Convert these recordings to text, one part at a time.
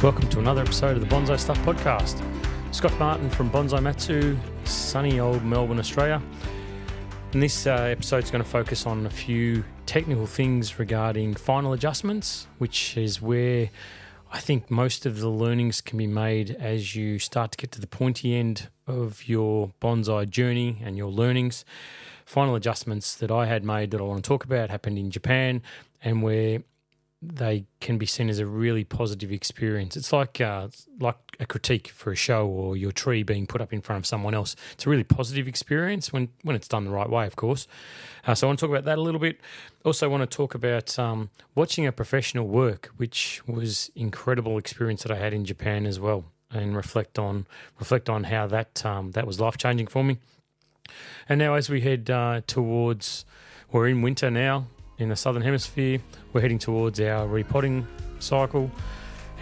Welcome to another episode of the Bonsai Stuff podcast. Scott Martin from Bonsai Matsu, sunny old Melbourne, Australia. And this episode is going to focus on a few technical things regarding final adjustments, which is where I think most of the learnings can be made as you start to get to the pointy end of your bonsai journey and your learnings. Final adjustments that I had made that I want to talk about happened in Japan, and where they can be seen as a really positive experience. It's like a critique for a show or your tree being put up in front of someone else. It's a really positive experience when it's done the right way, of course. So I want to talk about that a little bit. Also want to talk about watching a professional work, which was incredible experience that I had in Japan as well, and reflect on how that was life-changing for me. And now as we head we're in winter now, in the Southern Hemisphere, we're heading towards our repotting cycle,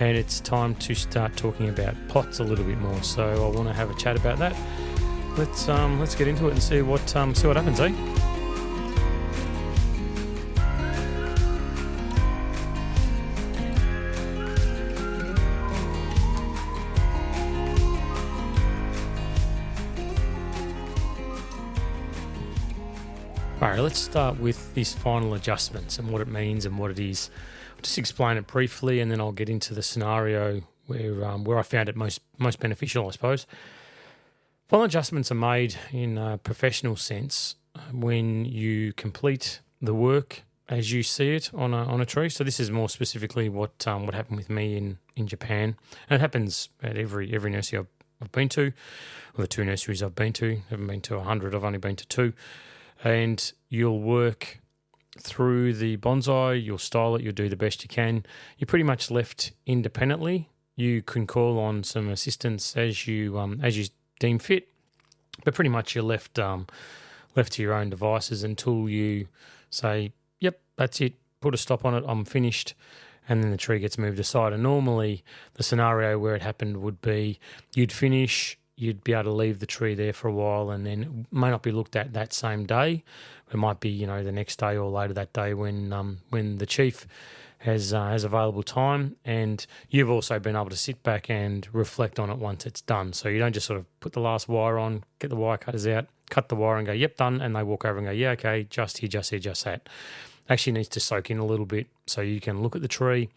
and it's time to start talking about pots a little bit more. So I want to have a chat about that. Let's get into it and see what happens, eh? All right, let's start with this final adjustments and what it means and what it is. I'll just explain it briefly, and then I'll get into the scenario where I found it most beneficial, I suppose. Final adjustments are made in a professional sense when you complete the work as you see it on a tree. So this is more specifically what happened with me in Japan, and it happens at every nursery I've been to, or the two nurseries I've been to. I haven't been to 100, I've only been to 2. And you'll work through the bonsai, you'll style it, you'll do the best you can. You're pretty much left independently. You can call on some assistance as you deem fit, but pretty much you're left to your own devices until you say, yep, that's it, put a stop on it, I'm finished, and then the tree gets moved aside. And normally the scenario where it happened would be you'd finish, you'd be able to leave the tree there for a while, and then it may not be looked at that same day. It might be, the next day or later that day when the chief has available time, and you've also been able to sit back and reflect on it once it's done. So you don't just sort of put the last wire on, get the wire cutters out, cut the wire and go, yep, done, and they walk over and go, yeah, okay, just here, just that. Actually needs to soak in a little bit so you can look at the tree,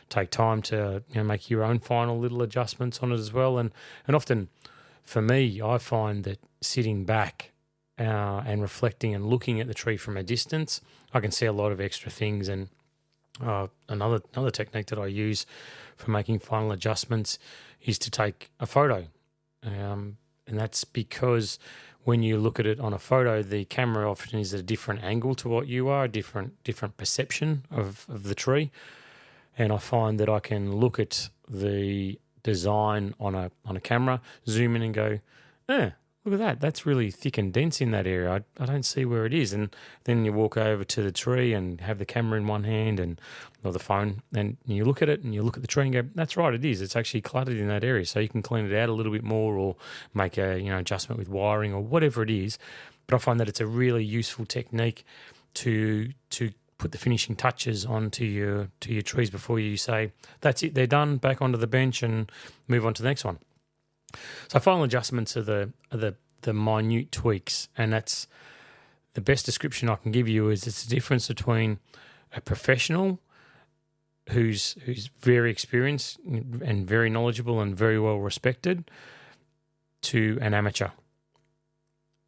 take time to make your own final little adjustments on it as well. And often, for me, I find that sitting back and reflecting and looking at the tree from a distance, I can see a lot of extra things. And another technique that I use for making final adjustments is to take a photo. And that's because when you look at it on a photo, the camera often is at a different angle to what you are, a different perception of the tree. And I find that I can look at the design on a camera, zoom in and go, look at that. That's really thick and dense in that area. I don't see where it is. And then you walk over to the tree and have the camera in one hand or the phone, and you look at it and you look at the tree and go, that's right, it is. It's actually cluttered in that area. So you can clean it out a little bit more or make a adjustment with wiring or whatever it is. But I find that it's a really useful technique to put the finishing touches onto your trees before you say, that's it, they're done, back onto the bench and move on to the next one. So final adjustments are the minute tweaks, and that's the best description I can give you is it's the difference between a professional who's very experienced and very knowledgeable and very well respected to an amateur.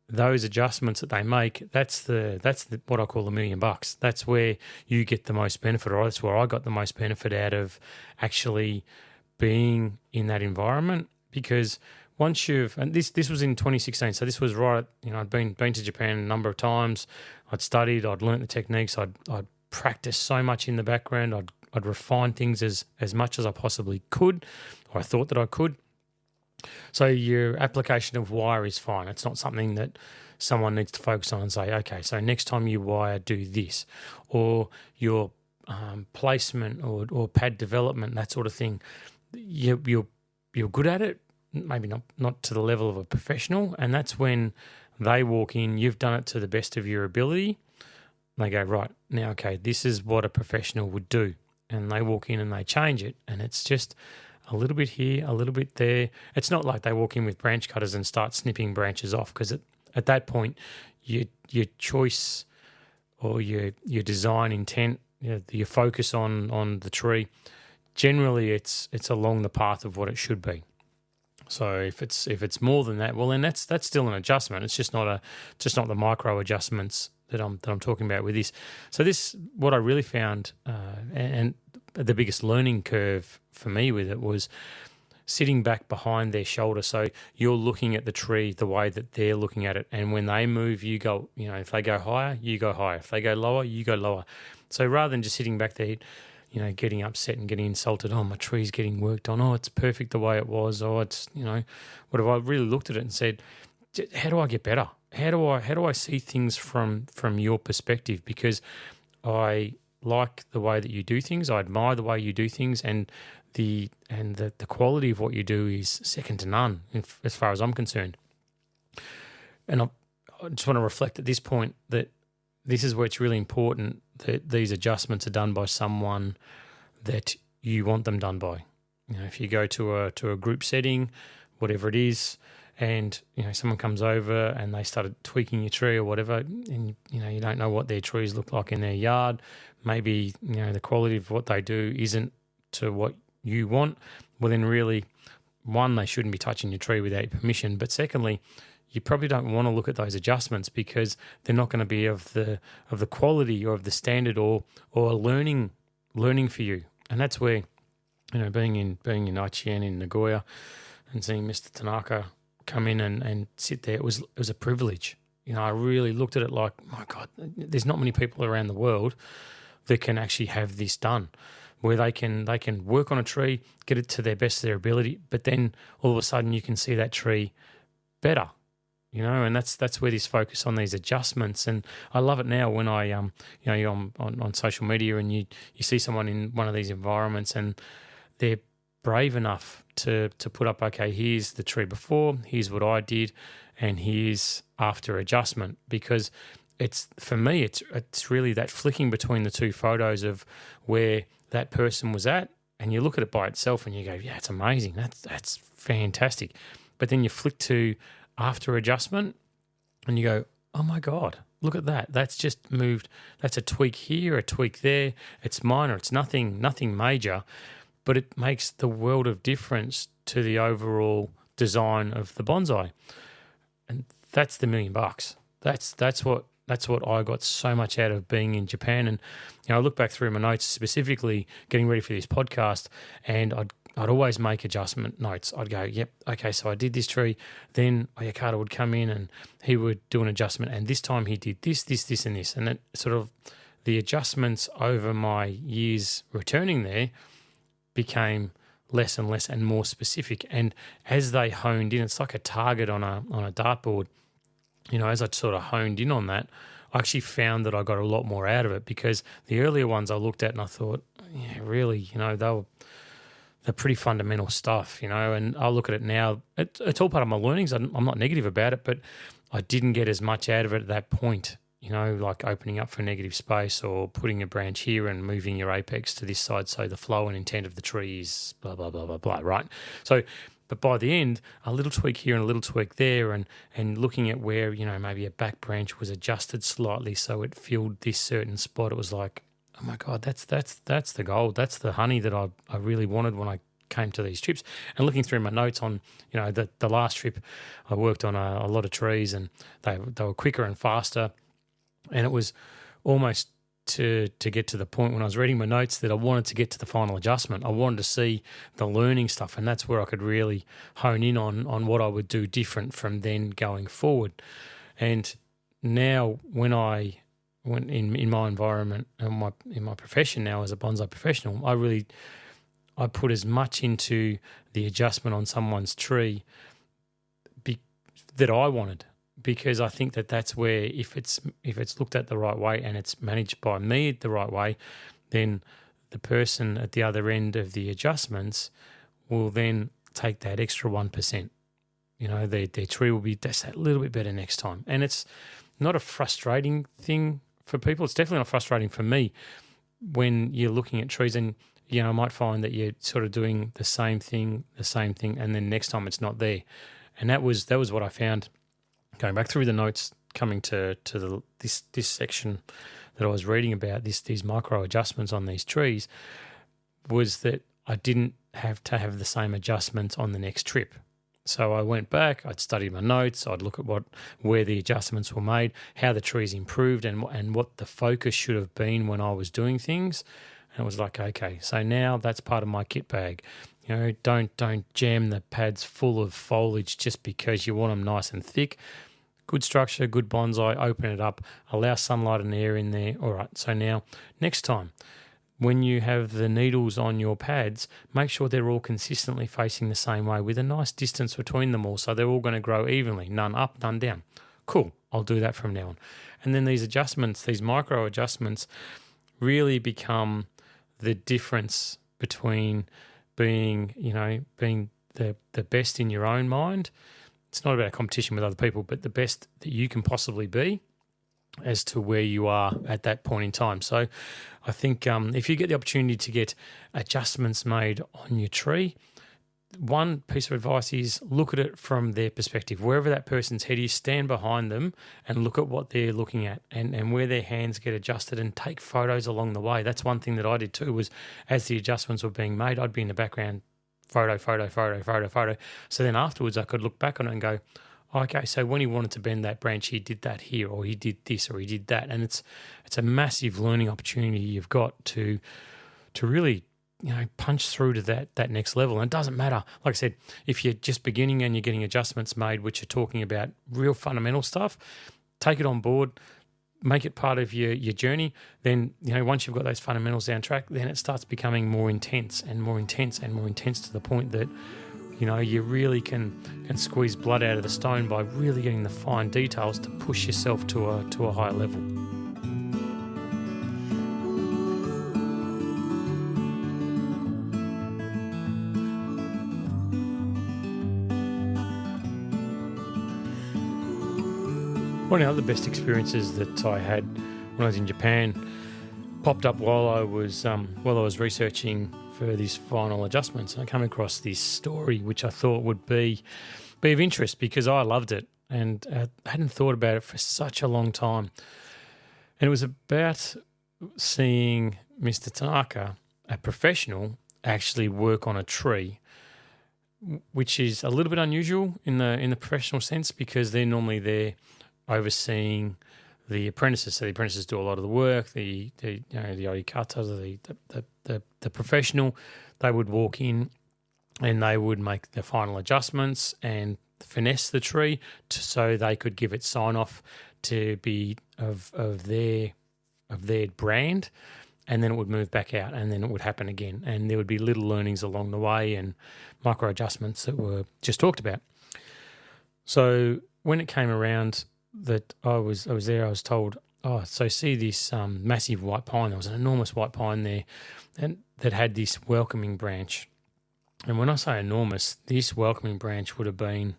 Those adjustments that they make, that's what I call $1 million. That's where you get the most benefit, or that's where I got the most benefit out of actually being in that environment. Because once and this was in 2016, so this was right, I'd been to Japan a number of times. I'd studied, I'd learnt the techniques, I'd practiced so much in the background, I'd refine things as much as I possibly could, or I thought that I could. So your application of wire is fine. It's not something that someone needs to focus on and say, okay, so next time you wire, do this. Or your placement or pad development, that sort of thing. You're good at it, maybe not to the level of a professional, and that's when they walk in, you've done it to the best of your ability, they go, right, now, okay, this is what a professional would do. And they walk in and they change it, and it's just a little bit here, a little bit there. It's not like they walk in with branch cutters and start snipping branches off, because at that point, your choice or your design intent, your focus on the tree, generally it's along the path of what it should be. So if it's more than that, well, then that's still an adjustment. It's just not the micro adjustments that I'm talking about with this. So this, what I really found, and the biggest learning curve for me with it was sitting back behind their shoulder. So you're looking at the tree the way that they're looking at it, and when they move, you go. If they go higher, you go higher. If they go lower, you go lower. So rather than just sitting back there, getting upset and getting insulted, oh, my tree's getting worked on, oh, it's perfect the way it was, oh, it's, whatever. I really looked at it and said, how do I get better? How do I see things from your perspective? Because I like the way that you do things. I admire the way you do things, and the quality of what you do is second to none, as far as I'm concerned. And I just want to reflect at this point that this is where it's really important that these adjustments are done by someone that you want them done by. If you go to a group setting, whatever it is, and someone comes over and they started tweaking your tree or whatever, and you don't know what their trees look like in their yard, maybe the quality of what they do isn't to what you want, well then really, one, they shouldn't be touching your tree without your permission, but secondly, you probably don't want to look at those adjustments because they're not going to be of the quality or of the standard or learning for you. And that's where, being in Aichi in Nagoya and seeing Mr. Tanaka come in and sit there, it was a privilege. I really looked at it like, my God, there's not many people around the world that can actually have this done, where they can work on a tree, get it to their best of their ability, but then all of a sudden you can see that tree better. And that's where this focus on these adjustments. And I love it now when I, you're on social media and you see someone in one of these environments and they're brave enough to put up, okay, here's the tree before, here's what I did, and here's after adjustment. Because for me, it's really that flicking between the two photos of where that person was at, and you look at it by itself and you go, yeah, it's amazing, that's fantastic. But then you flick to after adjustment and you go, oh my God, look at that. That's just moved. That's a tweak here, a tweak there. It's minor. It's nothing major, but it makes the world of difference to the overall design of the bonsai. And that's the $1 million. That's what I got so much out of being in Japan. And I look back through my notes, specifically getting ready for this podcast, and I'd always make adjustment notes. I'd go, yep, okay, so I did this tree. Then Oyakata would come in and he would do an adjustment. And this time he did this, and this. And then sort of the adjustments over my years returning there became less and less and more specific. And as they honed in, it's like a target on a dartboard. As I sort of honed in on that, I actually found that I got a lot more out of it, because the earlier ones I looked at and I thought, yeah, really, they're pretty fundamental stuff, and I'll look at it now. It's all part of my learnings. I'm not negative about it, but I didn't get as much out of it at that point, like opening up for negative space or putting a branch here and moving your apex to this side so the flow and intent of the tree is blah, blah, blah, blah, blah, right? So, but by the end, a little tweak here and a little tweak there, and looking at where, maybe a back branch was adjusted slightly so it filled this certain spot, it was like, oh my God, that's the gold. That's the honey that I really wanted when I came to these trips. And looking through my notes on, the last trip, I worked on a lot of trees, and they were quicker and faster. And it was almost to get to the point when I was reading my notes that I wanted to get to the final adjustment. I wanted to see the learning stuff, and that's where I could really hone in on what I would do different from then going forward. And now when in my environment and in my profession now as a bonsai professional, I put as much into the adjustment on someone's tree that I wanted, because I think that that's where if it's looked at the right way and it's managed by me the right way, then the person at the other end of the adjustments will then take that extra 1%. Their tree will be just that little bit better next time. And it's not a frustrating thing for people. It's definitely not frustrating for me when you're looking at trees and I might find that you're sort of doing the same thing, and then next time it's not there. And that was what I found going back through the notes, coming to this section that I was reading about, these micro adjustments on these trees, was that I didn't have to have the same adjustments on the next trip. So I went back, I'd study my notes, I'd look at where the adjustments were made, how the trees improved, and what the focus should have been when I was doing things. And it was like, okay, so now that's part of my kit bag. Don't jam the pads full of foliage just because you want them nice and thick. Good structure, good bonsai, open it up, allow sunlight and air in there. All right, so now next time, when you have the needles on your pads, make sure they're all consistently facing the same way with a nice distance between them all, so they're all going to grow evenly, none up, none down. Cool, I'll do that from now on. And then these adjustments, these micro adjustments, really become the difference between being the best in your own mind. It's not about a competition with other people, but the best that you can possibly be as to where you are at that point in time. So I think if you get the opportunity to get adjustments made on your tree, one piece of advice is look at it from their perspective. Wherever that person's head is, stand behind them and look at what they're looking at and where their hands get adjusted, and take photos along the way. That's one thing that I did too, was as the adjustments were being made, I'd be in the background, photo. So then afterwards I could look back on it and go, okay, so when he wanted to bend that branch, he did that here, or he did this, or he did that. And it's a massive learning opportunity you've got to really punch through to that next level. And it doesn't matter, like I said, if you're just beginning and you're getting adjustments made, which are talking about real fundamental stuff, take it on board, make it part of your journey. Then, once you've got those fundamentals down track, then it starts becoming more intense and more intense and more intense, to the point that, you really can squeeze blood out of the stone by really getting the fine details to push yourself to a higher level. One of the other best experiences that I had when I was in Japan popped up while I was researching for these final adjustments. I came across this story which I thought would be of interest because I loved it and I hadn't thought about it for such a long time. And it was about seeing Mr. Tanaka, a professional, actually work on a tree, which is a little bit unusual in the professional sense, because they're normally there overseeing the apprentices. So the apprentices do a lot of the work. The orikata, the professional, they would walk in and they would make the final adjustments and finesse the tree so they could give it sign off to be of their brand, and then it would move back out, and then it would happen again, and there would be little learnings along the way and micro adjustments that were just talked about. So when it came around that I was there, I was told, so see this massive white pine. There was an enormous white pine there, and that had this welcoming branch. And when I say enormous, this welcoming branch would have been,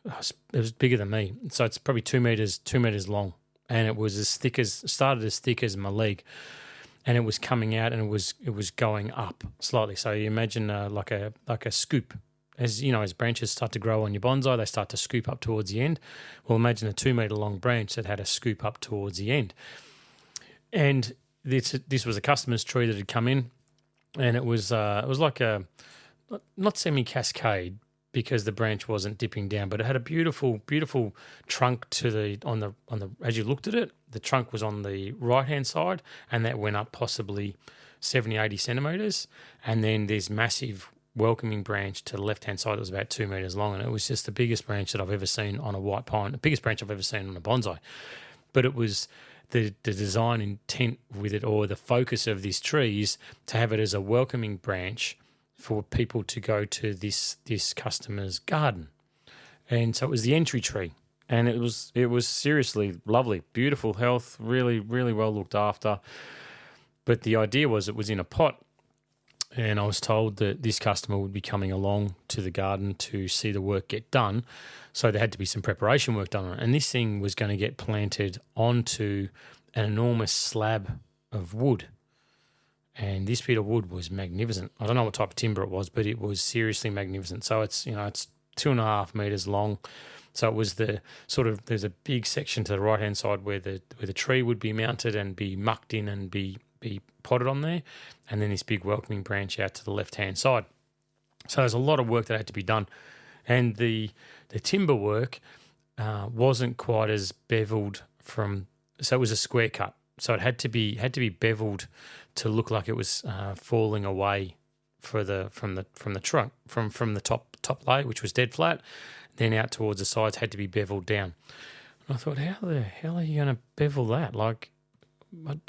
it was bigger than me. So it's probably 2 meters long, and it was started as thick as my leg, and it was coming out, and it was going up slightly. So you imagine like a scoop. As branches start to grow on your bonsai, they start to scoop up towards the end. Well, imagine a 2 meter long branch that had a scoop up towards the end. And this was a customer's tree that had come in, and it was like a, not semi-cascade because the branch wasn't dipping down, but it had a beautiful trunk on the as you looked at it, the trunk was on the right-hand side, and that went up possibly 70, 80 centimetres, and then there's massive welcoming branch to the left-hand side that was about 2 meters long, and it was just the biggest branch that I've ever seen on a white pine, the biggest branch I've ever seen on a bonsai. But it was the design intent with it, or the focus of this tree, is to have it as a welcoming branch for people to go to this customer's garden. And so it was the entry tree, and it was seriously lovely, beautiful health, really, really well looked after. But the idea was it was in a pot, and I was told that this customer would be coming along to the garden to see the work get done. So there had to be some preparation work done on it. And this thing was going to get planted onto an enormous slab of wood. and this bit of wood was magnificent. I don't know what type of timber it was, but it was seriously magnificent. So it's 2.5 meters long. So it was there's a big section to the right hand side where the tree would be mounted and be mucked in and be potted on there, and then this big welcoming branch out to the left hand side. So there's a lot of work that had to be done, and the timber work wasn't quite as beveled so it was a square cut. So it had to be beveled to look like it was falling away from the trunk from the top layer, which was dead flat. Then out towards the sides had to be beveled down. And I thought, how the hell are you going to bevel that? Like,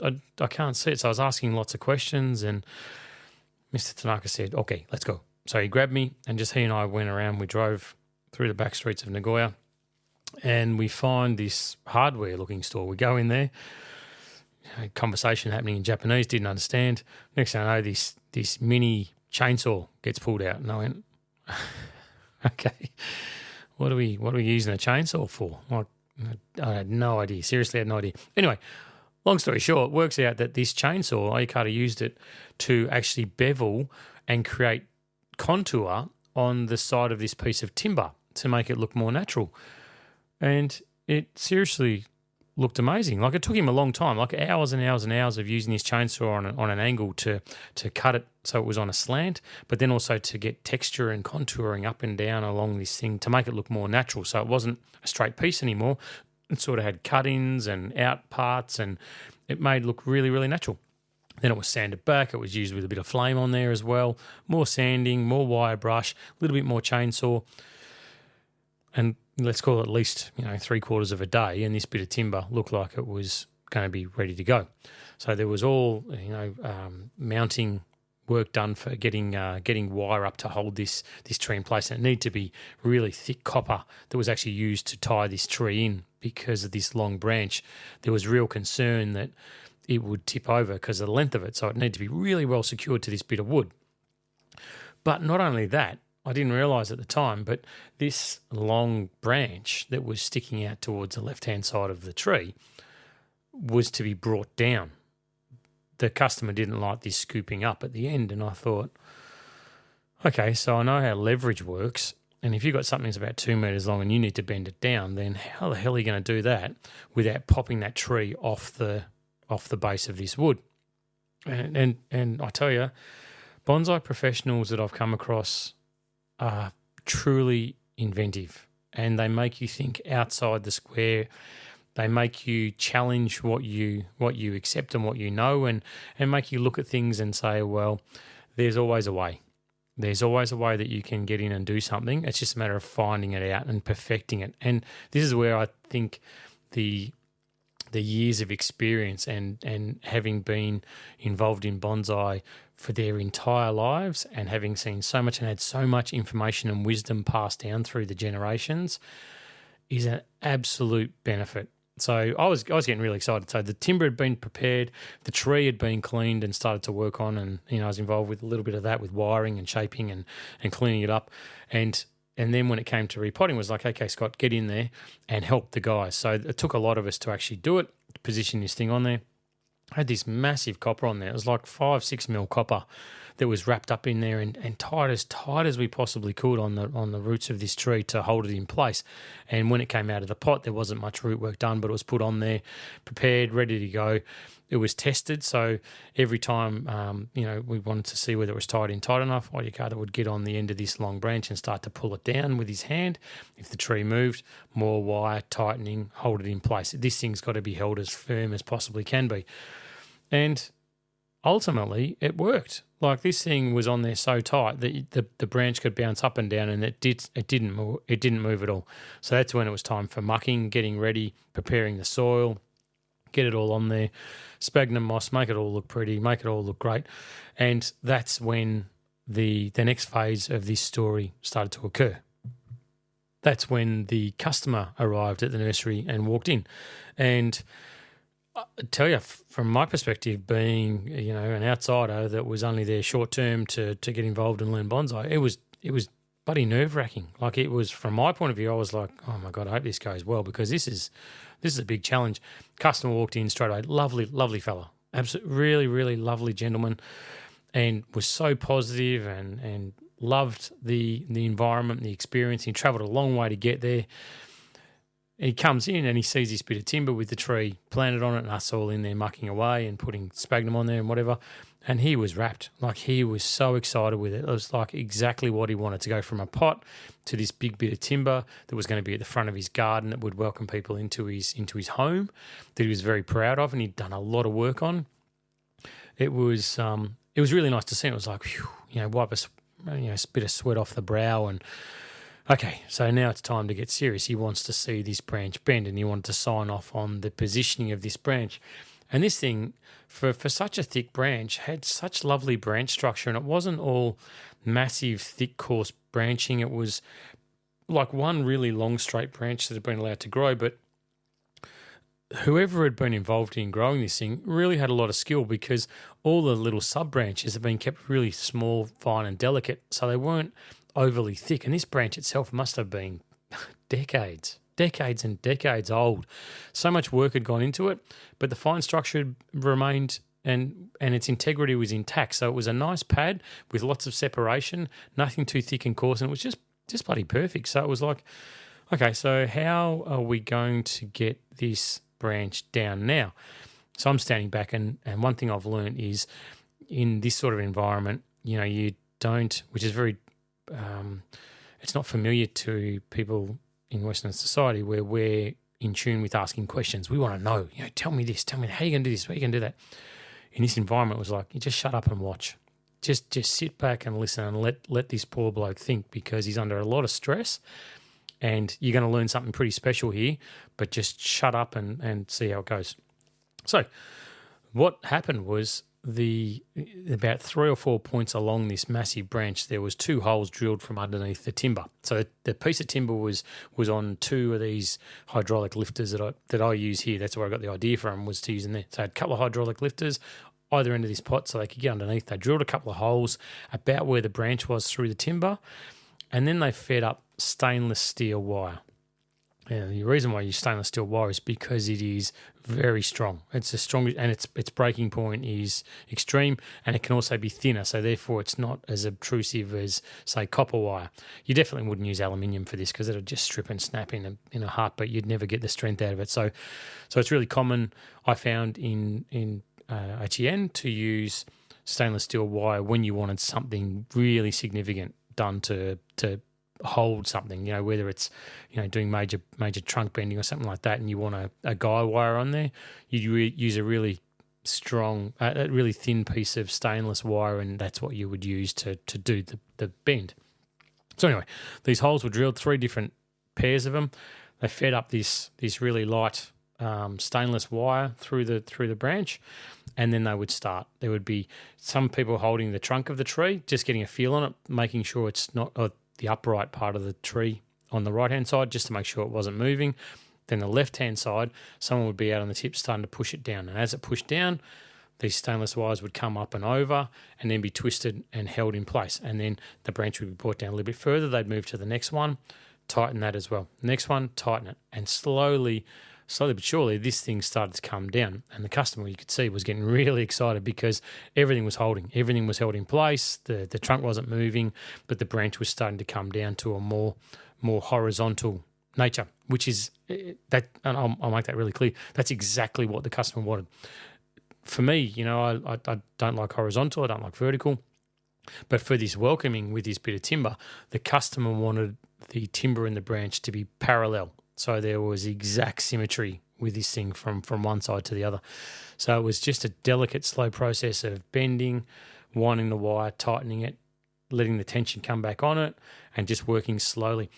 I can't see it. So I was asking lots of questions, and Mr. Tanaka said, "Okay, let's go." So he grabbed me, and just he and I went around. We drove through the back streets of Nagoya, and we find this hardware-looking store. We go in there. Conversation happening in Japanese, didn't understand. Next thing I know, this mini chainsaw gets pulled out, and I went, "Okay, what are we using a chainsaw for?" Like, I had no idea. Seriously, I had no idea. Anyway, long story short, it works out that this chainsaw, Ayakata used it to actually bevel and create contour on the side of this piece of timber to make it look more natural. And it seriously looked amazing. Like, it took him a long time, like hours and hours and hours of using this chainsaw on an angle to cut it so it was on a slant, but then also to get texture and contouring up and down along this thing to make it look more natural. So it wasn't a straight piece anymore. It sort of had cut-ins and out parts, and it made it look really, really natural. Then it was sanded back. It was used with a bit of flame on there as well. More sanding, more wire brush, a little bit more chainsaw. And let's call it at least 3/4 of a day, and this bit of timber looked like it was going to be ready to go. So there was all mounting work done for getting wire up to hold this tree in place, and it needed to be really thick copper that was actually used to tie this tree in because of this long branch. There was real concern that it would tip over because of the length of it, so it needed to be really well secured to this bit of wood. But not only that, I didn't realise at the time, but this long branch that was sticking out towards the left-hand side of the tree was to be brought down. The customer didn't like this scooping up at the end, and I thought, okay, so I know how leverage works, and if you've got something that's about 2 metres long and you need to bend it down, then how the hell are you going to do that without popping that tree off the base of this wood? And I tell you, bonsai professionals that I've come across are truly inventive, and they make you think outside the square. They make you challenge what you accept and what you know, and make you look at things and say, well, there's always a way. There's always a way that you can get in and do something. It's just a matter of finding it out and perfecting it. And this is where I think the years of experience and having been involved in bonsai for their entire lives and having seen so much and had so much information and wisdom passed down through the generations is an absolute benefit. So I was getting really excited. So the timber had been prepared, the tree had been cleaned and started to work on, and I was involved with a little bit of that with wiring and shaping and cleaning it up. And then when it came to repotting, it was like, okay, Scott, get in there and help the guys. So it took a lot of us to actually do it, to position this thing on there. I had this massive copper on there. It was like 5-6 mil copper that was wrapped up in there and tight as we possibly could on the roots of this tree to hold it in place. And when it came out of the pot, there wasn't much root work done, but it was put on there, prepared, ready to go. It was tested, so every time we wanted to see whether it was tied in tight enough, Ayakata would get on the end of this long branch and start to pull it down with his hand. If the tree moved, more wire, tightening, hold it in place. This thing's got to be held as firm as possibly can be. And ultimately, it worked. Like, this thing was on there so tight that the branch could bounce up and down, and it didn't move at all. So that's when it was time for mucking, getting ready, preparing the soil, get it all on there, sphagnum moss, make it all look pretty, make it all look great. And that's when the next phase of this story started to occur. That's when the customer arrived at the nursery and walked in. And I tell you, from my perspective, being an outsider that was only there short term to get involved and learn bonsai, it was bloody nerve-wracking. Like, it was, from my point of view, I was like, oh my God, I hope this goes well, because this is a big challenge. Customer walked in straight away, lovely fella, Absolutely, really, really lovely gentleman, and was so positive and loved the environment, the experience. He travelled a long way to get there. And he comes in and he sees this bit of timber with the tree planted on it, and us all in there mucking away and putting sphagnum on there and whatever. And he was wrapped. Like, he was so excited with it. It was like exactly what he wanted, to go from a pot to this big bit of timber that was going to be at the front of his garden, that would welcome people into his home, that he was very proud of, and he'd done a lot of work on. It was really nice to see. It was like, whew, wipe a bit of sweat off the brow. And okay, so now it's time to get serious. He wants to see this branch bend, and he wanted to sign off on the positioning of this branch. And this thing, for such a thick branch, had such lovely branch structure, and it wasn't all massive, thick, coarse branching. It was like one really long, straight branch that had been allowed to grow. But whoever had been involved in growing this thing really had a lot of skill, because all the little sub-branches have been kept really small, fine and delicate, so they weren't overly thick. And this branch itself must have been decades and decades old. So much work had gone into it, but the fine structure had remained, and its integrity was intact. So it was a nice pad with lots of separation, nothing too thick and coarse, and it was just bloody perfect. So it was like, okay, so how are we going to get this branch down now? So I'm standing back, and one thing I've learned is, in this sort of environment, you don't, which is very, it's not familiar to people in Western society, where we're in tune with asking questions. We want to know, tell me this, tell me how you going to do this, how you going to do that. In this environment, it was like, you just shut up and watch. Just sit back and listen, and let this poor bloke think, because he's under a lot of stress, and you're going to learn something pretty special here, but just shut up and see how it goes. So what happened was, about 3 or 4 points along this massive branch, there was 2 holes drilled from underneath the timber. So the piece of timber was on 2 of these hydraulic lifters that I use here. That's where I got the idea from, was to use in there. So I had a couple of hydraulic lifters either end of this pot so they could get underneath. They drilled a couple of holes about where the branch was through the timber, and then they fed up stainless steel wire. And the reason why I use stainless steel wire is because it is very strong. It's as strong, and its breaking point is extreme, and it can also be thinner, so therefore it's not as obtrusive as, say, copper wire. You definitely wouldn't use aluminium for this, because it'll just strip and snap in a heartbeat. You'd never get the strength out of it. So it's really common, I found, in HEN to use stainless steel wire when you wanted something really significant done to hold something, whether it's, doing major trunk bending or something like that, and you want a guy wire on there, you use a really strong, a really thin piece of stainless wire, and that's what you would use to do the bend. So anyway, these holes were drilled, 3 different pairs of them. They fed up this really light stainless wire through the branch, and then they would start. There would be some people holding the trunk of the tree, just getting a feel on it, making sure it's not the upright part of the tree on the right-hand side, just to make sure it wasn't moving. Then the left-hand side, someone would be out on the tip starting to push it down. And as it pushed down, these stainless wires would come up and over and then be twisted and held in place. And then the branch would be brought down a little bit further. They'd move to the next one, tighten that as well. Next one, tighten it. And slowly but surely, this thing started to come down, and the customer, you could see, was getting really excited, because everything was holding. Everything was held in place. The trunk wasn't moving, but the branch was starting to come down to a more horizontal nature, which is that, and I'll make that really clear. That's exactly what the customer wanted. For me, I don't like horizontal. I don't like vertical. But for this welcoming with this bit of timber, the customer wanted the timber in the branch to be parallel. So there was exact symmetry with this thing from one side to the other. So it was just a delicate, slow process of bending, winding the wire, tightening it, letting the tension come back on it, and just working slowly.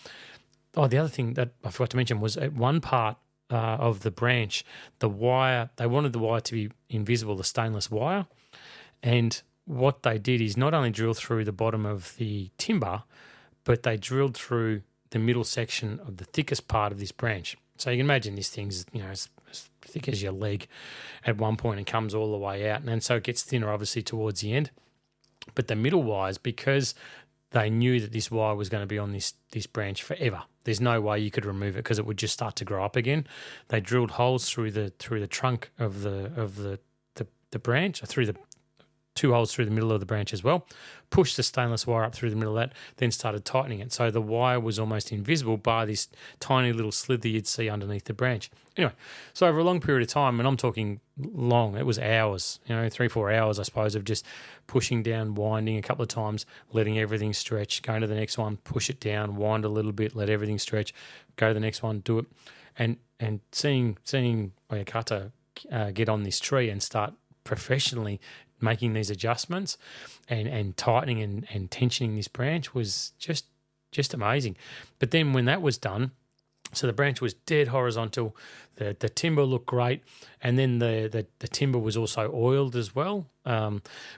Oh, the other thing that I forgot to mention was, at one part of the branch, the wire, they wanted the wire to be invisible, the stainless wire. And what they did is not only drill through the bottom of the timber, but they drilled through the middle section of the thickest part of this branch. So you can imagine this thing's, as thick as your leg at one point, and comes all the way out. And so it gets thinner, obviously, towards the end. But the middle wires, because they knew that this wire was going to be on this branch forever, there's no way you could remove it, because it would just start to grow up again. They drilled holes through the trunk of the the branch. I threw the 2 holes through the middle of the branch as well, pushed the stainless wire up through the middle of that, then started tightening it. So the wire was almost invisible by this tiny little slit that you'd see underneath the branch. Anyway, so over a long period of time, and I'm talking long, it was hours, 3-4 hours, I suppose, of just pushing down, winding a couple of times, letting everything stretch, going to the next one, push it down, wind a little bit, let everything stretch, go to the next one, do it. And seeing Oyakata get on this tree and start professionally making these adjustments and tightening and tensioning this branch was just amazing. But then when that was done, so the branch was dead horizontal, the timber looked great, and then the timber was also oiled as well,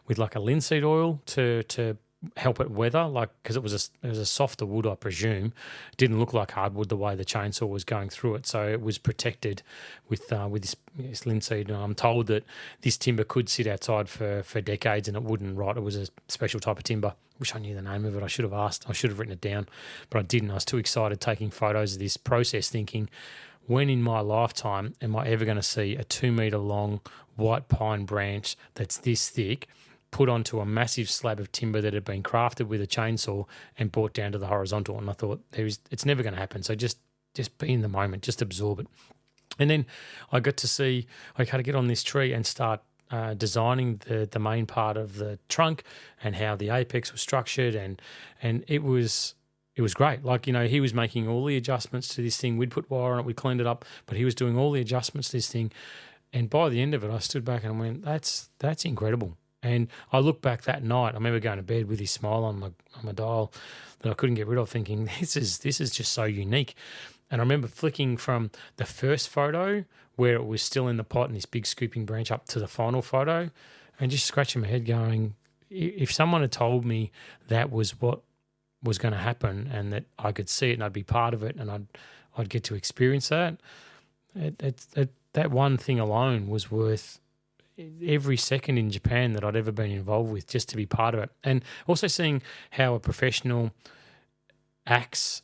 with like a linseed oil to help it weather, like, because it was a softer wood, I presume. It didn't look like hardwood the way the chainsaw was going through it, so it was protected with this linseed. And I'm told that this timber could sit outside for decades and it wouldn't rot. It was a special type of timber. Wish I knew the name of it. I should have asked. I should have written it down, but I didn't. I was too excited taking photos of this process, thinking, when in my lifetime am I ever going to see a 2 metre long white pine branch that's this thick put onto a massive slab of timber that had been crafted with a chainsaw and brought down to the horizontal? And I thought, it's never going to happen. So just be in the moment, just absorb it. And then I got to see, I had to get on this tree and start designing the main part of the trunk and how the apex was structured, and it was great. Like, he was making all the adjustments to this thing. We'd put wire on it, we cleaned it up, but he was doing all the adjustments to this thing. And by the end of it, I stood back and went, that's incredible. And I look back that night, I remember going to bed with this smile on my dial that I couldn't get rid of, thinking, this is just so unique. And I remember flicking from the first photo where it was still in the pot and this big scooping branch up to the final photo, and just scratching my head going, if someone had told me that was what was going to happen and that I could see it and I'd be part of it and I'd get to experience that, that one thing alone was worth every second in Japan that I'd ever been involved with, just to be part of it. And also seeing how a professional acts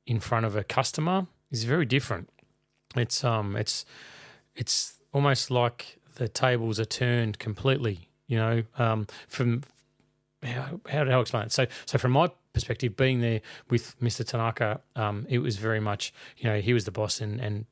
in front of a customer is very different. It's almost like the tables are turned completely, from how do I explain it? So from my perspective, being there with Mr. Tanaka, it was very much, he was the boss and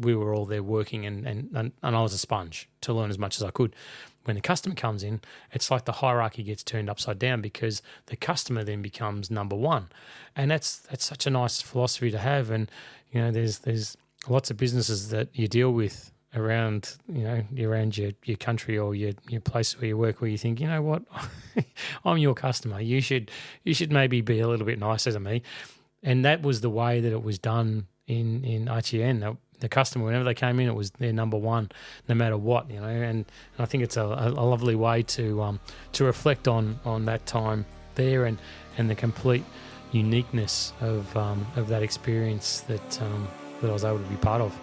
we were all there working and I was a sponge to learn as much as I could. When the customer comes in, it's like the hierarchy gets turned upside down, because the customer then becomes number one. And that's such a nice philosophy to have. And, there's lots of businesses that you deal with around, around your country or your place where you work, where you think, you know what, I'm your customer. You should maybe be a little bit nicer to me. And that was the way that it was done in ITN. The customer, whenever they came in, it was their number one, no matter what, And I think it's a lovely way to reflect on that time there and the complete uniqueness of that experience that I was able to be part of.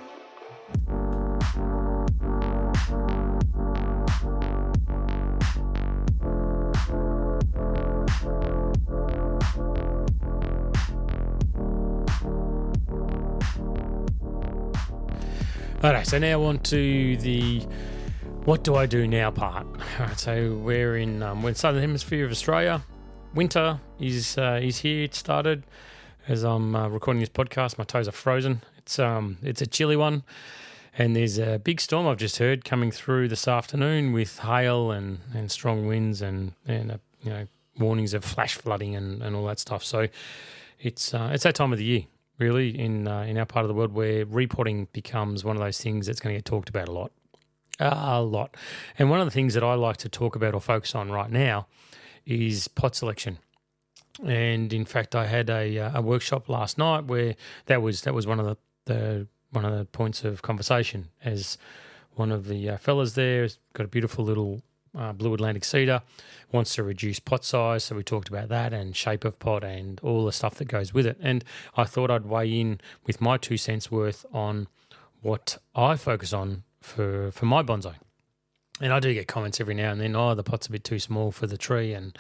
Okay, so now on to the what do I do now part. All right, so we're in southern hemisphere of Australia. Winter is here. It started as I'm recording this podcast. My toes are frozen. It's a chilly one, and there's a big storm I've just heard coming through this afternoon with hail and strong winds and warnings of flash flooding and all that stuff. So it's that time of the year, really, in our part of the world, where repotting becomes one of those things that's going to get talked about a lot. And one of the things that I like to talk about or focus on right now is pot selection. And in fact, I had a workshop last night where that was one of the points of conversation, as one of the fellas there has got a beautiful little blue Atlantic cedar, wants to reduce pot size, so we talked about that and shape of pot and all the stuff that goes with it. And I thought I'd weigh in with my 2 cents worth on what I focus on for my bonsai. And I do get comments every now and then, the pot's a bit too small for the tree and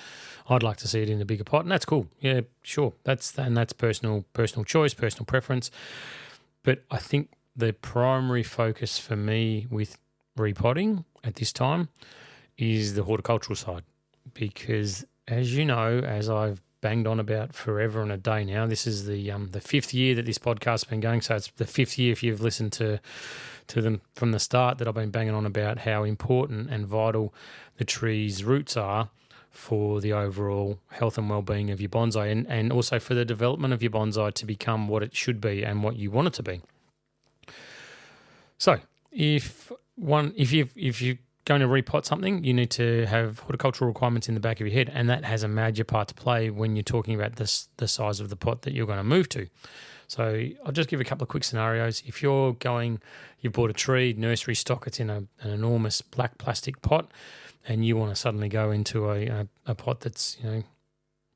I'd like to see it in a bigger pot, and that's cool. Yeah, sure. That's personal choice, personal preference. But I think the primary focus for me with repotting at this time is the horticultural side, because as you know, as I've banged on about forever and a day now, this is the 5th year that this podcast's been going, so it's the 5th year if you've listened to them from the start that I've been banging on about how important and vital the tree's roots are for the overall health and well-being of your bonsai, and also for the development of your bonsai to become what it should be and what you want it to be. So if you're going to repot something, you need to have horticultural requirements in the back of your head, and that has a major part to play when you're talking about the size of the pot that you're going to move to. So I'll just give a couple of quick scenarios. If you've bought a tree, nursery stock, it's in an enormous black plastic pot, and you want to suddenly go into a pot that's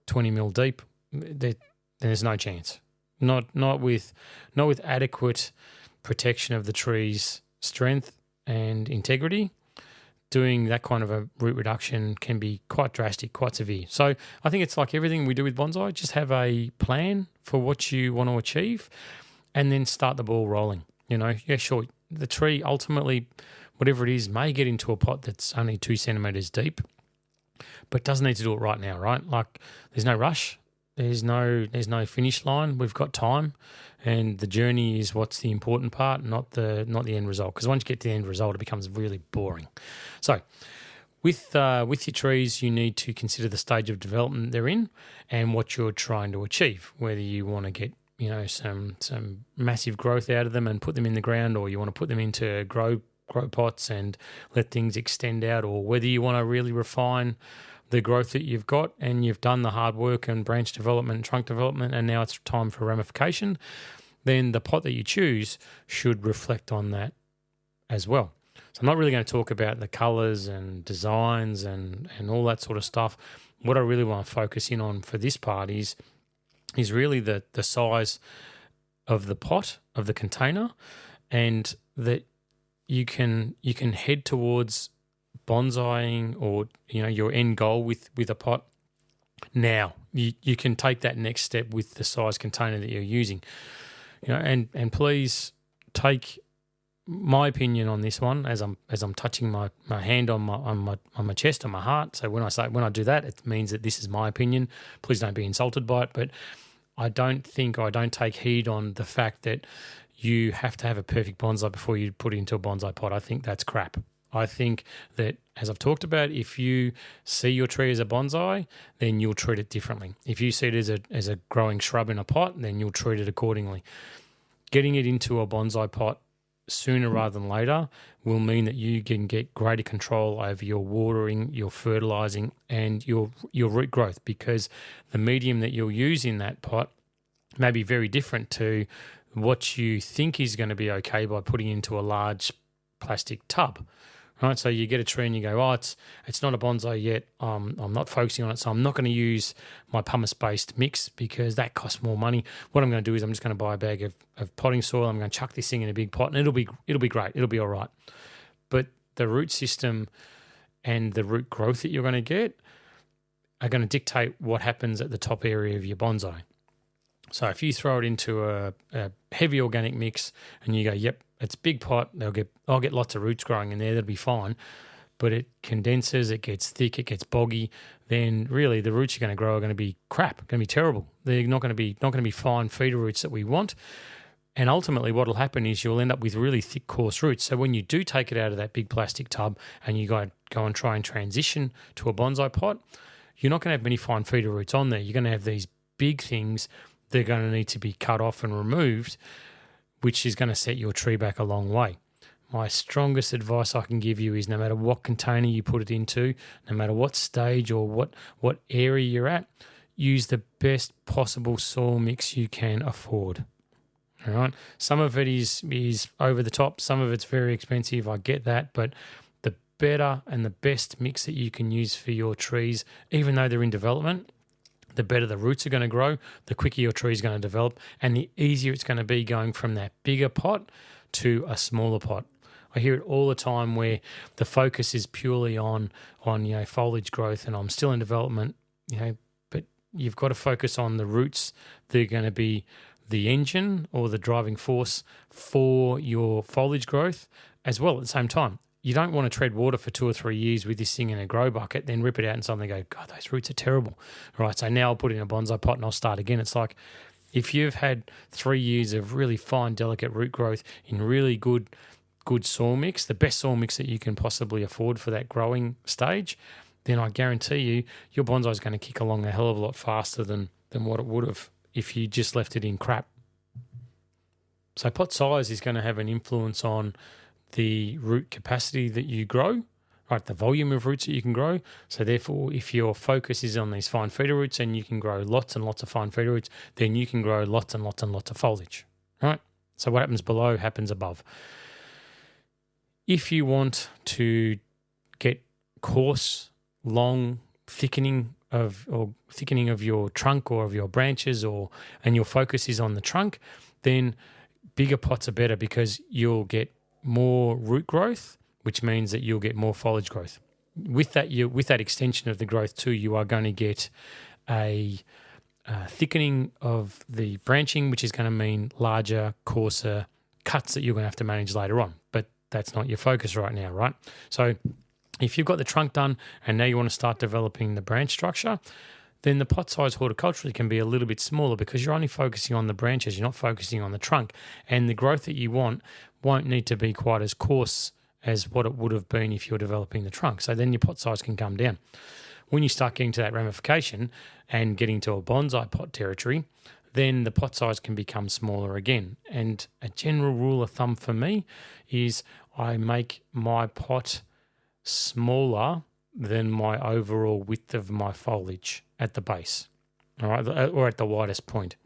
20 mil deep, there's no chance. Not with adequate protection of the tree's strength and integrity. Doing that kind of a root reduction can be quite drastic, quite severe. So I think it's like everything we do with bonsai, just have a plan for what you want to achieve and then start the ball rolling. Sure, the tree ultimately, whatever it is, may get into a pot that's only 2 centimetres deep, but doesn't need to do it right now, right? Like there's no rush. There's no finish line. We've got time, and the journey is what's the important part, not the end result. Because once you get to the end result, it becomes really boring. So, with your trees, you need to consider the stage of development they're in and what you're trying to achieve. Whether you want to get some massive growth out of them and put them in the ground, or you want to put them into grow pots and let things extend out, or whether you want to really refine the growth that you've got and you've done the hard work and branch development and trunk development, and now it's time for ramification, then the pot that you choose should reflect on that as well. So I'm not really going to talk about the colours and designs and all that sort of stuff. What I really want to focus in on for this part is really the size of the pot, of the container, and that you can head towards bonsaiing or your end goal with a pot. Now you can take that next step with the size container that you're using, and please take my opinion on this one as I'm touching my hand on my chest, on my heart. So when I do that, it means that this is my opinion. Please don't be insulted by it, but I don't take heed on the fact that you have to have a perfect bonsai before you put it into a bonsai pot. I think that's crap. I think that, as I've talked about, if you see your tree as a bonsai, then you'll treat it differently. If you see it as a growing shrub in a pot, then you'll treat it accordingly. Getting it into a bonsai pot sooner rather than later will mean that you can get greater control over your watering, your fertilizing, and your root growth, because the medium that you'll use in that pot may be very different to what you think is going to be okay by putting into a large plastic tub. Right, so you get a tree and you go, it's not a bonsai yet. I'm not focusing on it, so I'm not going to use my pumice-based mix because that costs more money. What I'm going to do is I'm just going to buy a bag of potting soil. I'm going to chuck this thing in a big pot, and it'll be great. It'll be all right. But the root system and the root growth that you're going to get are going to dictate what happens at the top area of your bonsai. So if you throw it into a heavy organic mix and you go, yep, it's a big pot, I'll get lots of roots growing in there, that'll be fine. But it condenses, it gets thick, it gets boggy, then really the roots you're going to grow are going to be crap, going to be terrible. They're not going to be fine feeder roots that we want. And ultimately what will happen is you'll end up with really thick, coarse roots. So when you do take it out of that big plastic tub and you go and try and transition to a bonsai pot, you're not going to have many fine feeder roots on there. You're going to have these big things. They're going to need to be cut off and removed, which is going to set your tree back a long way. My strongest advice I can give you is no matter what container you put it into, no matter what stage or what area you're at, use the best possible soil mix you can afford. All right. Some of it is over the top. Some of it's very expensive. I get that. But the better and the best mix that you can use for your trees, even though they're in development, the better the roots are going to grow, the quicker your tree is going to develop, and the easier it's going to be going from that bigger pot to a smaller pot. I hear it all the time where the focus is purely on foliage growth, and I'm still in development, but you've got to focus on the roots. They're going to be the engine or the driving force for your foliage growth as well at the same time. you don't want to tread water for 2 or 3 years with this thing in a grow bucket, then rip it out and suddenly go, God, those roots are terrible. Right, so now I'll put it in a bonsai pot and I'll start again. It's like if you've had 3 years of really fine, delicate root growth in really good soil mix, the best soil mix that you can possibly afford for that growing stage, then I guarantee you your bonsai is going to kick along a hell of a lot faster than what it would have if you just left it in crap. So pot size is going to have an influence on the root capacity that you grow, right? The volume of roots that you can grow. So therefore, if your focus is on these fine feeder roots and you can grow lots and lots of fine feeder roots, then you can grow lots and lots and lots of foliage, right? So what happens below happens above. If you want to get coarse, long thickening of your trunk or of your branches, and your focus is on the trunk, then bigger pots are better because you'll get more root growth, which means that you'll get more foliage growth. With that extension of the growth too, you are going to get a thickening of the branching, which is going to mean larger, coarser cuts that you're going to have to manage later on. But that's not your focus right now, right? So if you've got the trunk done and now you want to start developing the branch structure, then the pot size horticulturally can be a little bit smaller because you're only focusing on the branches, you're not focusing on the trunk. And the growth that you want won't need to be quite as coarse as what it would have been if you're developing the trunk. So then your pot size can come down. When you start getting to that ramification and getting to a bonsai pot territory, then the pot size can become smaller again. And a general rule of thumb for me is I make my pot smaller than my overall width of my foliage at the base, all right, or at the widest point.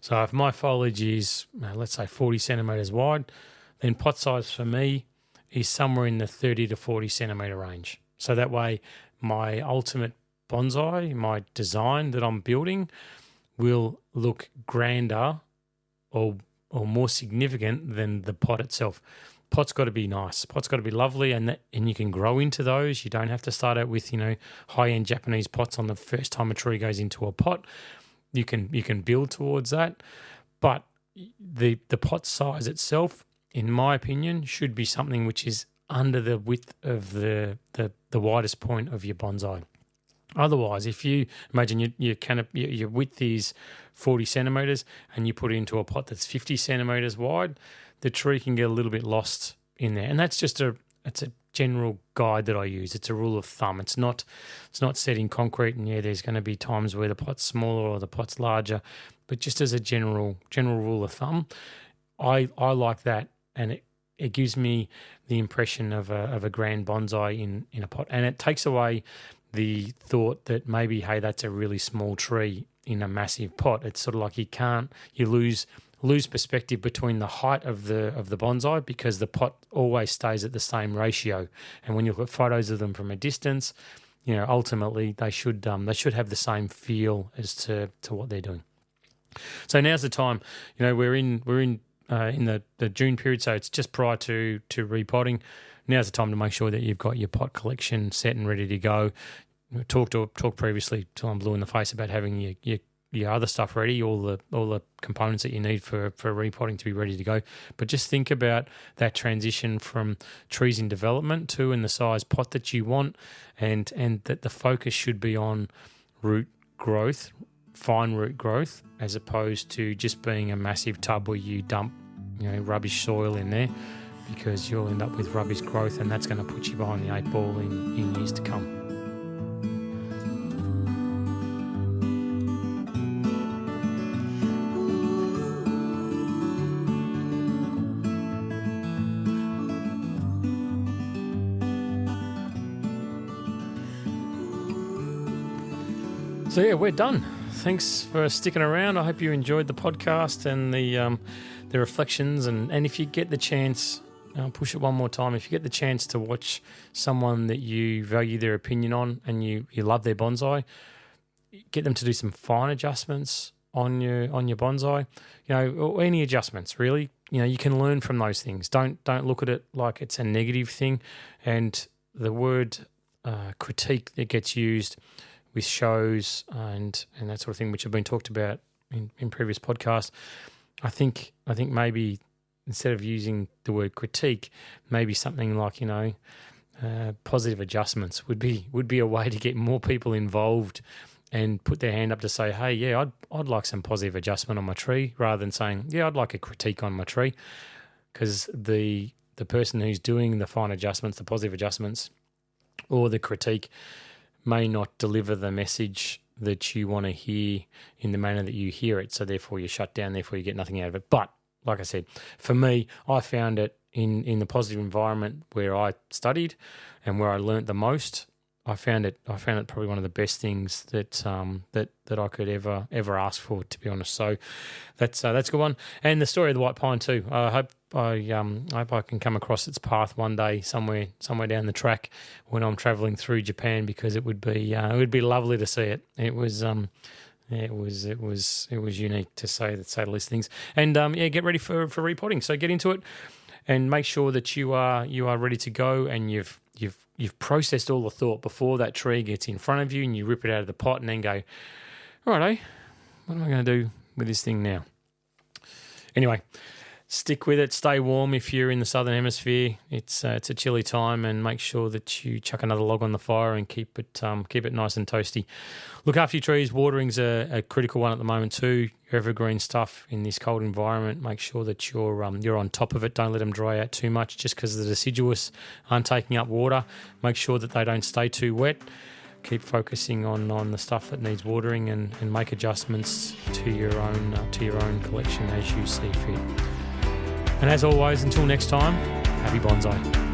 So if my foliage is, let's say, 40 centimetres wide, then pot size for me is somewhere in the 30 to 40 centimetre range. So that way my ultimate bonsai, my design that I'm building, will look grander or more significant than the pot itself. Pot's got to be nice. Pot's got to be lovely, and you can grow into those. You don't have to start out with high-end Japanese pots on the first time a tree goes into a pot. You can build towards that, but the pot size itself, in my opinion, should be something which is under the width of the widest point of your bonsai. Otherwise, if you imagine your width is 40 centimetres and you put it into a pot that's 50 centimetres wide, the tree can get a little bit lost in there. And that's just it's a general guide that I use. It's a rule of thumb. It's not set in concrete, and there's going to be times where the pot's smaller or the pot's larger, but just as a general rule of thumb, I like that, and it gives me the impression of a grand bonsai in a pot, and it takes away the thought that maybe, hey, that's a really small tree in a massive pot. It's sort of like you lose perspective between the height of the bonsai because the pot always stays at the same ratio. And when you look at photos of them from a distance, ultimately they should have the same feel as to what they're doing. So now's the time. We're in the June period, so it's just prior to repotting. Now's the time to make sure that you've got your pot collection set and ready to go. Talked previously till I'm blue in the face about having your other stuff ready, all the components that you need for repotting to be ready to go. But just think about that transition from trees in development to in the size pot that you want, and that the focus should be on root growth, fine root growth, as opposed to just being a massive tub where you dump rubbish soil in there, because you'll end up with rubbish growth, and that's going to put you behind the 8 ball in years to come. So yeah, we're done. Thanks for sticking around. I hope you enjoyed the podcast and the reflections. And if you get the chance, I'll push it one more time. If you get the chance to watch someone that you value their opinion on and you love their bonsai, get them to do some fine adjustments on your bonsai. Or any adjustments really. You can learn from those things. Don't look at it like it's a negative thing. And the word critique that gets used with shows and that sort of thing, which have been talked about in previous podcasts, I think maybe instead of using the word critique, maybe something like, positive adjustments would be a way to get more people involved and put their hand up to say, hey, yeah, I'd like some positive adjustment on my tree, rather than saying, yeah, I'd like a critique on my tree, because the person who's doing the fine adjustments, the positive adjustments, or the critique may not deliver the message that you want to hear in the manner that you hear it. So therefore you shut down, therefore you get nothing out of it. But like I said, for me, I found it in the positive environment where I studied and where I learnt the most. I found it probably one of the best things that I could ever ask for, to be honest. So that's a good one. And the story of the white pine too. I hope I can come across its path one day somewhere down the track when I'm travelling through Japan, because it would be lovely to see it. It was unique to say the least things. And get ready for repotting. So get into it and make sure that you are ready to go, and you've processed all the thought before that tree gets in front of you, and you rip it out of the pot and then go, righto, what am I going to do with this thing now? Anyway, stick with it. Stay warm if you're in the southern hemisphere. It's a chilly time, and make sure that you chuck another log on the fire and keep it nice and toasty. Look after your trees. Watering's a critical one at the moment too. Your evergreen stuff in this cold environment, make sure that you're on top of it. Don't let them dry out too much just because the deciduous aren't taking up water. Make sure that they don't stay too wet. Keep focusing on the stuff that needs watering, and make adjustments to your own collection as you see fit. And as always, until next time, happy bonsai.